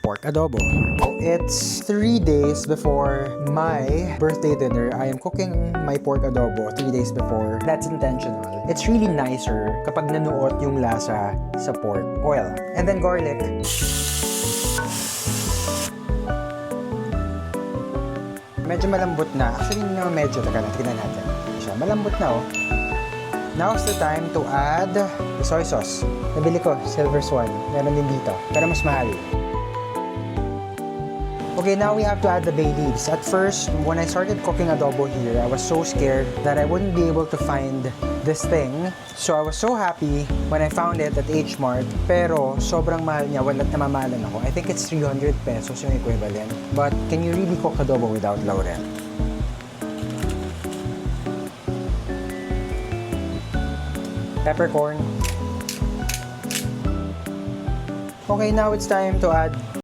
pork adobo. It's 3 days before my birthday dinner. I am cooking my pork adobo 3 days before. That's intentional. It's really nicer kapag nanuot yung lasa sa pork. Oil. And then garlic. Medyo malambot na. Actually, hindi naman medyo. Tignan natin. Siya, malambot na, oh. Now's the time to add the soy sauce. Nabili ko, Silver Swan. Meron din dito. Pero mas mahal. Okay, now we have to add the bay leaves. At first, when I started cooking adobo here, I was so scared that I wouldn't be able to find this thing. So I was so happy when I found it at H Mart. Pero sobrang mahal niya, wala namamahalan ako. I think it's 300 pesos yung equivalent. But can you really cook adobo without laurel? Peppercorn. Okay, now it's time to add